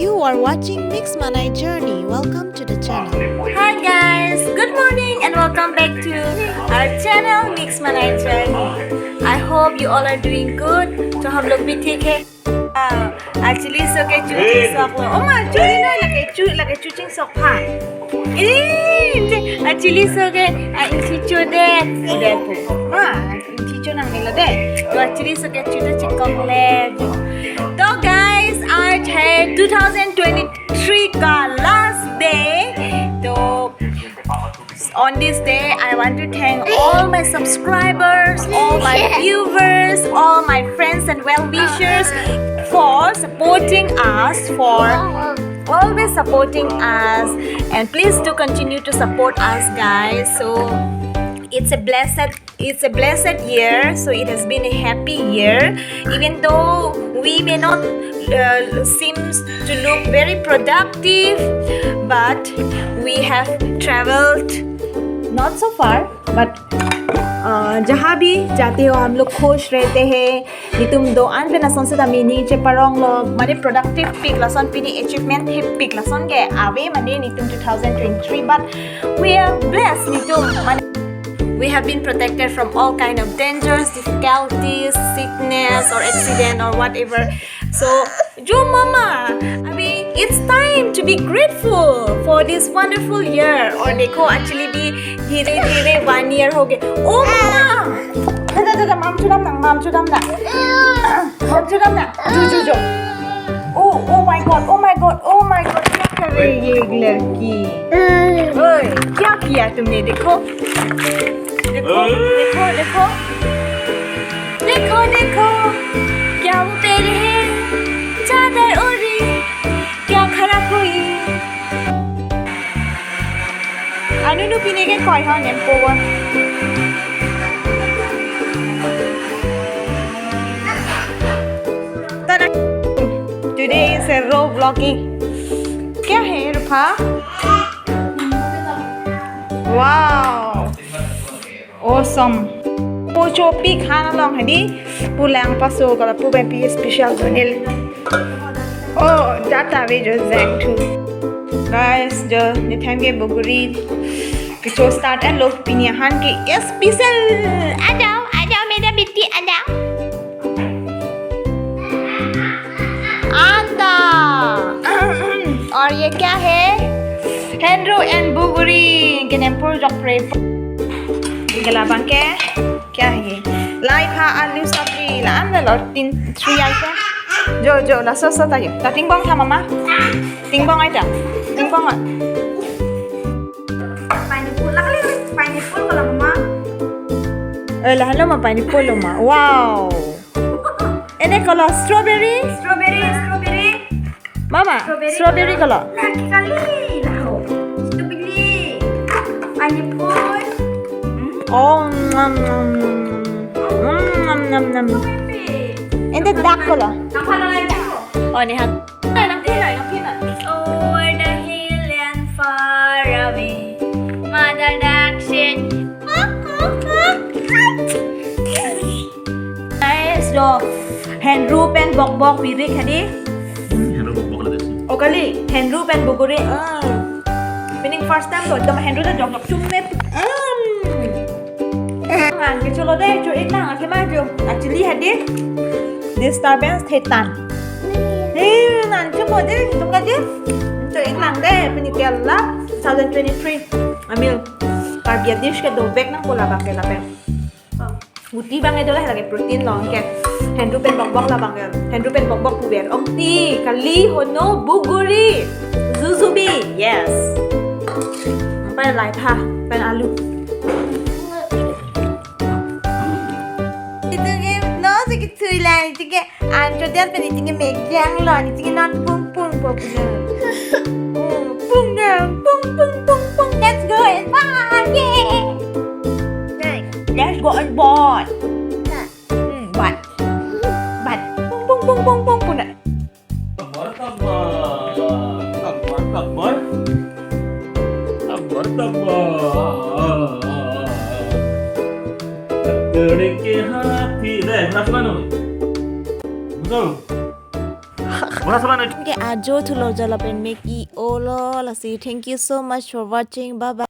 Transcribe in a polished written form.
You are watching Mix Manai Journey. Welcome to the channel. Hi guys, good morning and welcome back to our channel Mix Manai Journey. I hope you all are doing good. तो हम लोग भी ठीक है. Actually so के चूचिंग सोक लो. ओमा चूड़ी ना लगे चूचिंग सोक पा. Actually so के इंची चूड़े दे पो. इंची चूड़ नंगे लो दे. तो actually so के चूड़ा चिकन ले. तो guys आज है 2023 का last day. तो on this day, I want to thank all my subscribers, all my viewers, all my friends and well-wishers for supporting us, for always supporting us, and please do continue to support us, guys. So it's a blessed year. So it has been a happy year, even though we may not seems to look very productive, but we have traveled not so far, but जहाँ भी जाते हो हम लोग खुश रहते हैं नि तुम दो आन पे नसन से तमी नीचे परोंग लोग माने productive peak लसन पीनी achievement hip peak लसन के आवे माने नि तुम 2023 but we are blessed नि तुम माने we have been protected from all kind of dangers, difficulties, sickness or accident or whatever. So, Jo Mama, I mean, it's time to be grateful for this wonderful year. Or देखो actually भी धीरे-धीरे 1 year हो गए. Oh Mama, दादा माम चुराम ना. जो. Oh my God, क्या कर रही है ये लड़की? ओए, क्या किया तुमने देखो? देखो क्या वो पहले है चादर ओढ़ी क्या खराब हुई अनु पीने के कोई हाँ नेम्पो वा today is a raw vlogging क्या है रूपा wow awesome Pocho pi khana long hadi pulang paso kala pu ben pi special donel oh data video zang too guys jo ni time ke boguri kicho start and log pinihan ke special adao mera bitti adao आता और ये क्या है हेनरू and बुगुरी के नेम्पुर जॉपरे गलाबंग के क्या है ये लाई खा आलू सब्जी लान ले लो 3 आइटम जो ला सो तायो ता टिंगबोंग था मामा टिंगबोंग आइटा टिंगबोंग पाइनएप्पल कला मामा ला हलो मा पाइनएप्पल मा वाओ एने कला स्ट्रॉबेरी मामा स्ट्रॉबेरी कला kali lao itu beli pineapple oh nam and the dark color oh ni hat over the hill and far away mother duck said nice do hand roop and bok birik hadi kali Henry pen bogore meaning first time rồi tao Henry đã chọn đọc chung nét ngang cái cholo đây cho ít ngang cái mai chưa actually had this disturbance thế tàn ngang cho mọi đấy tụi cái chứ cho ít ngang đây bên kia là 2023 amil target dish cái đồ veg năng bola bang cái là bang Guti bang itu lah lagi protein loh kan. Henry pen bok lah bang. Henry pen bok puber. Ong ti kali hono buguri. Zuzubi. Yes. Pen lai pa. Pen alu. Itu ke no sikit tui lah. Itu ke antro dia pen itu ke megang loh. Itu ke non pung popular. Pung. Let's go and buy. Yeah. Let's go and buy. Buy. Bung pun nak. Terde ke hati deh, berapa mana? Betul. Wah, 사서만 Okay, ajo to lo jala pen make e olo la see. Thank you so much for watching. Bye bye.